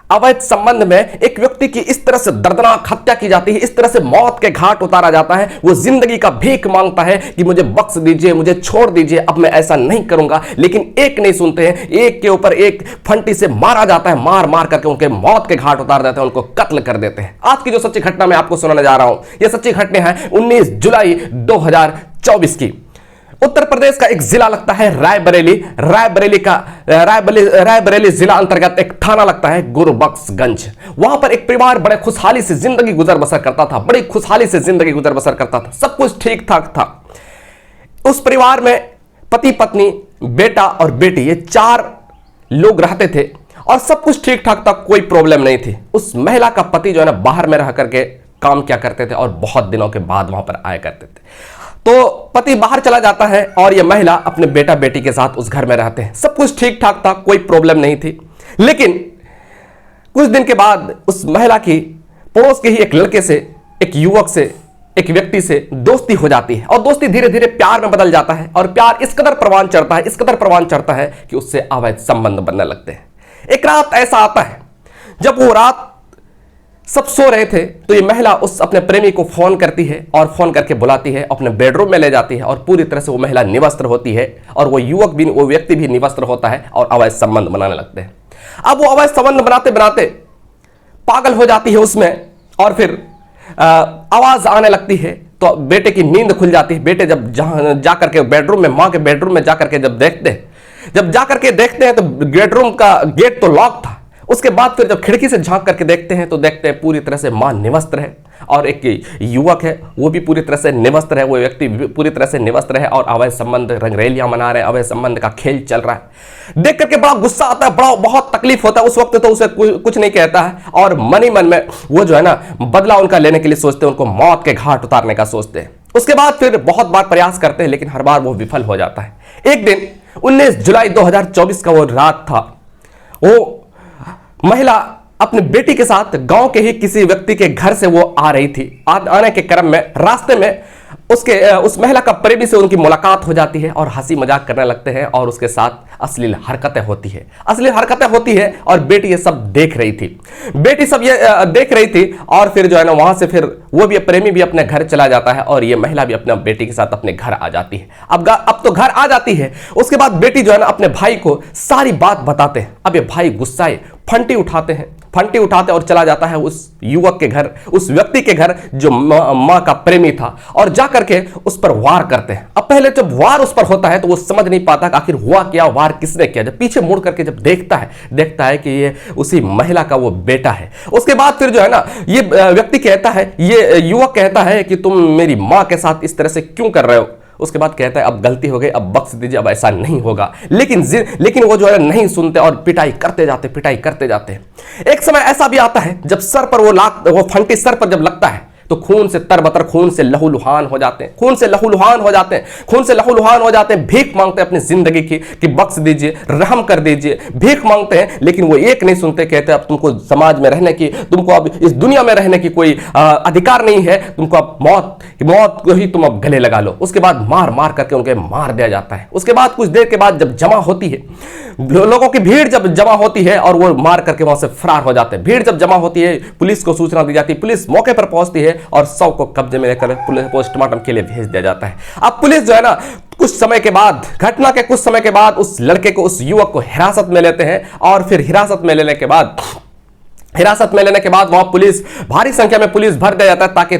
अवैध संबंध में एक व्यक्ति की इस तरह से दर्दनाक हत्या की जाती है, इस तरह से मौत के घाट उतारा जाता है, वो जिंदगी का भीख मांगता है कि मुझे बख्श दीजिए, मुझे छोड़ दीजिए, अब मैं ऐसा नहीं करूंगा। लेकिन एक नहीं सुनते हैं, एक के ऊपर एक फंटी से मारा जाता है, मार मार करके उनके मौत के घाट उतार देते हैं, उनको कत्ल कर देते हैं। आज की जो सच्ची घटना मैं आपको सुनाने जा रहा हूं, यह सच्ची घटना है 19 जुलाई 2024 की। उत्तर प्रदेश का एक जिला लगता है रायबरेली। रायबरेली जिला अंतर्गत एक थाना लगता है गुरबख्शगंज। वहां पर एक परिवार बड़े खुशहाली से जिंदगी गुजर बसर करता था, बड़ी खुशहाली से जिंदगी गुजर बसर करता था, सब कुछ ठीक ठाक था। उस परिवार में पति पत्नी बेटा और बेटी, ये 4 लोग रहते थे और सब कुछ ठीक ठाक था, कोई प्रॉब्लम नहीं थी। उस महिला का पति जो है ना बाहर में रह करके काम क्या करते थे और बहुत दिनों के बाद वहां पर आया करते थे। तो पति बाहर चला जाता है और यह महिला अपने बेटा बेटी के साथ उस घर में रहते हैं। सब कुछ ठीक ठाक था, कोई प्रॉब्लम नहीं थी। लेकिन कुछ दिन के बाद उस महिला की पड़ोस के ही एक लड़के से, एक युवक से, एक व्यक्ति से दोस्ती हो जाती है और दोस्ती धीरे धीरे प्यार में बदल जाता है और प्यार इस कदर प्रवान चढ़ता है, इस कदर प्रवान चढ़ता है कि उससे अवैध संबंध बनने लगते हैं। एक रात ऐसा आता है जब वो रात सब सो रहे थे तो ये महिला उस अपने प्रेमी को फोन करती है और फोन करके बुलाती है, अपने बेडरूम में ले जाती है और पूरी तरह से वो महिला निवस्त्र होती है और वो युवक भी, वो व्यक्ति भी निवस्त्र होता है और अवैध संबंध बनाने लगते हैं। अब वो अवैध संबंध बनाते बनाते पागल हो जाती है उसमें और फिर आवाज आने लगती है तो बेटे की नींद खुल जाती है। बेटे जब जाकर के बेडरूम में, मां के बेडरूम में जाकर के जब देखते हैं तो बेडरूम का गेट तो लॉक था। उसके बाद फिर जब खिड़की से झांक करके देखते हैं तो देखते हैं पूरी तरह से मां निवस्त्र है और एक युवक है वो भी पूरी तरह से निवस्त्र है, वो व्यक्ति पूरी तरह से निवस्त्र है और अवैध संबंध रंगरेलियां मना रहे हैं, अवैध संबंध का खेल चल रहा है। देख करके बड़ा गुस्सा आता है, बड़ा बहुत तकलीफ होता है। उस वक्त तो उसे कुछ नहीं कहता है और मन ही मन में वो जो है ना बदला उनका लेने के लिए सोचते हैं, उनको मौत के घाट उतारने का सोचते हैं। उसके बाद फिर बहुत बार प्रयास करते हैं लेकिन हर बार वो विफल हो जाता है। एक दिन 19 जुलाई 2024 का वो रात था, वो महिला अपने बेटी के साथ गांव के ही किसी व्यक्ति के घर से वो आ रही थी। आने के क्रम में रास्ते में उस महिला का प्रेमी से उनकी मुलाकात हो जाती है और हंसी मजाक करने लगते हैं और उसके साथ अश्लील हरकतें होती है और बेटी ये सब देख रही थी। बेटी सब ये देख रही थी और फिर जो है ना वहां से फिर वो भी, प्रेमी भी अपने घर चला जाता है और ये महिला भी अपने बेटी के साथ अपने घर आ जाती है। अब तो घर आ जाती है। उसके बाद बेटी जो है ना अपने भाई को सारी बात बताते हैं। अब ये भाई गुस्साए फंटी उठाते और चला जाता है उस युवक के घर, उस व्यक्ति के घर जो मां का प्रेमी था और जाकर के उस पर वार करते हैं। अब पहले जब वार उस पर होता है तो वो समझ नहीं पाता कि आखिर हुआ क्या, वार किसने किया। जब पीछे मुड़ करके जब देखता है कि ये उसी महिला का वो बेटा है। उसके बाद फिर जो है ना ये व्यक्ति कहता है, ये युवक कहता है कि तुम मेरी मां के साथ इस तरह से क्यों कर रहे हो। उसके बाद कहता है अब गलती हो गई, अब बख्श दीजिए, अब ऐसा नहीं होगा। लेकिन वो जो है नहीं सुनते और पिटाई करते जाते। एक समय ऐसा भी आता है जब सर पर वो फंटी सर पर जब लगता है तो खून से तरबतर, खून से लहूलुहान हो जाते हैं, भीख मांगते हैं अपनी जिंदगी की कि बख्श दीजिए, रहम कर दीजिए, भीख मांगते हैं। लेकिन वो एक नहीं सुनते, कहते हैं अब तुमको समाज में रहने की, तुमको अब इस दुनिया में रहने की कोई अधिकार नहीं है, तुमको अब मौत को ही तुम अब गले लगा लो। उसके बाद मार करके उनके मार दिया जाता है। उसके बाद कुछ देर के बाद जब जमा होती है, लोगों की भीड़ जब जमा होती है और वो मार करके वहां से फरार हो जाते हैं। भीड़ जब जमा होती है, पुलिस को सूचना दी जाती है, पुलिस मौके पर पहुंचती है और शव को कब्जे में लेकर पुलिस पोस्टमार्टम के लिए भेज दिया जाता है। अब पुलिस जो है ना कुछ समय के बाद, घटना के कुछ समय के बाद उस लड़के को, उस युवक को हिरासत में लेते हैं और फिर हिरासत में लेने के बाद वहां पुलिस, भारी संख्या में पुलिस भर दिया जाता है ताकि